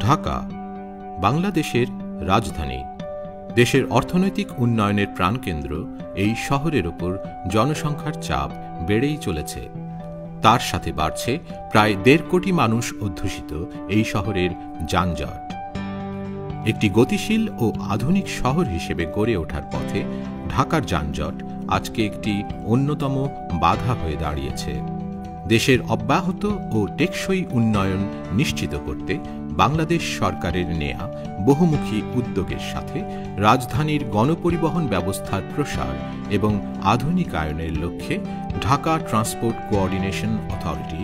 ঢাকা বাংলাদেশের রাজধানী। দেশের অর্থনৈতিক উন্নয়নের প্রাণকেন্দ্র এই শহরের উপর জনসংখ্যার চাপ বেড়েই চলেছে। তার সাথে বাড়ছে প্রায় ১.৫ কোটি মানুষ অধ্যুষিত এই শহরের যানজট। একটি গতিশীল ও আধুনিক শহর হিসেবে গড়ে ওঠার পথে ঢাকার যানজট আজকে একটি অন্যতম বাধা হয়ে দাঁড়িয়েছে। দেশের অব্যাহত ও টেকসই উন্নয়ন নিশ্চিত করতে বাংলাদেশ সরকারের নেয়া বহুমুখী উদ্যোগের সাথে রাজধানীর গণপরিবহন ব্যবস্থার প্রসার এবং আধুনিকায়নের লক্ষ্যে Dhaka transport coordination authority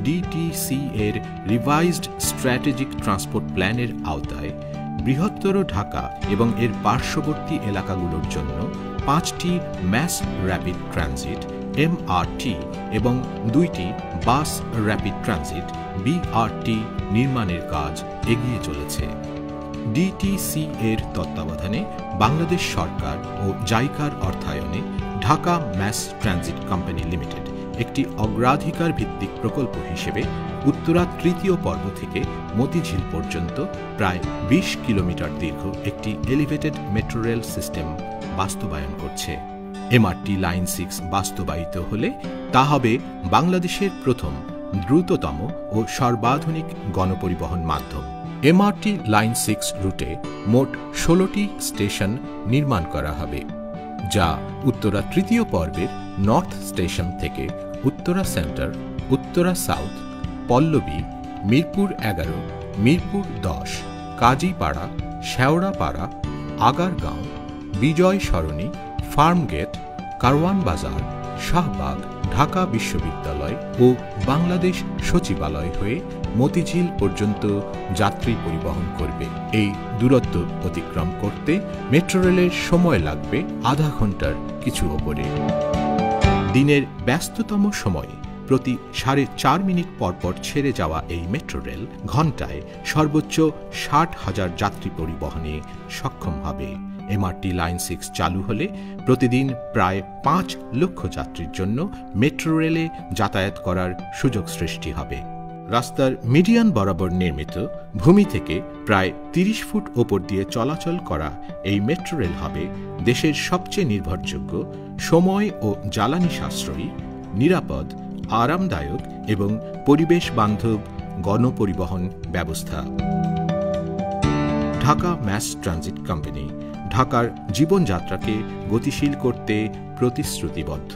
DTC এর রিভাইজড স্ট্র্যাটেজিক ট্রান্সপোর্ট প্ল্যানের আওতায় বৃহত্তর ঢাকা এবং এর পার্শ্ববর্তী এলাকাগুলোর জন্য ৫টি ম্যাস র্যাপিড ট্রানজিট এমআরটি এবং ২টি বাস র্যাপিড ট্রানজিট বিআরটি নির্মাণের কাজ এগিয়ে চলেছে। ডিটিসি এর তত্ত্বাবধানে বাংলাদেশ সরকার ও জাইকার অর্থায়নে Dhaka mass transit company limited একটি অগ্রাধিকার ভিত্তিক প্রকল্প হিসেবে উত্তরা তৃতীয় পর্ব থেকে মতিঝিল পর্যন্ত প্রায় ২০ কিলোমিটার দীর্ঘ একটি এলিভেটেড মেট্রো রেল সিস্টেম বাস্তবায়ন করছে। এমআরটি লাইন 6 বাস্তবায়িত হলে তা হবে বাংলাদেশের প্রথম দ্রুততম ও সর্বাধুনিক গণপরিবহন মাধ্যম। এমআরটি লাইন 6 রুটে মোট ১৬টি স্টেশন নির্মাণ করা হবে, যা উত্তরা তৃতীয় পর্বের নর্থ স্টেশন থেকে উত্তরা সেন্টার, উত্তরা সাউথ, পল্লবী, মিরপুর ১১, মিরপুর ১০, কাজীপাড়া, শেওড়াপাড়া, আগারগাঁও, বিজয় সরণি, ফার্মগেট, কারওয়ান বাজার, শাহবাগ, ঢাকা বিশ্ববিদ্যালয় ও বাংলাদেশ সচিবালয় হয়ে মতিঝিল পর্যন্ত যাত্রী পরিবহন করবে। এই দূরত্ব অতিক্রম করতে মেট্রো রেলের সময় লাগবে আধা ঘন্টার কিছু ওপরে। দিনের ব্যস্ততম সময়ে প্রতি ৪.৫ মিনিট পরপর ছেড়ে যাওয়া এই মেট্রো রেল ঘণ্টায় সর্বোচ্চ ৬০,০০০ যাত্রী পরিবহনে সক্ষম হবে। এমআরটি লাইন 6 চালু হলে প্রতিদিন প্রায় ৫ লক্ষ যাত্রীর জন্য মেট্রো রেলে যাতায়াত করার সুযোগ সৃষ্টি হবে। রাস্তার মিডিয়ান বরাবর নির্মিত ভূমি থেকে প্রায় ৩০ ফুট ওপর দিয়ে চলাচল করা এই মেট্রো রেল হবে দেশের সবচেয়ে নির্ভরযোগ্য, সময় ও জ্বালানি সাশ্রয়ী, নিরাপদ, আরামদায়ক এবং পরিবেশ বান্ধব গণপরিবহন ব্যবস্থা। ঢাকা ম্যাস ট্রানজিট কোম্পানি ঢাকার জীবনযাত্রাকে গতিশীল করতে প্রতিশ্রুতিবদ্ধ।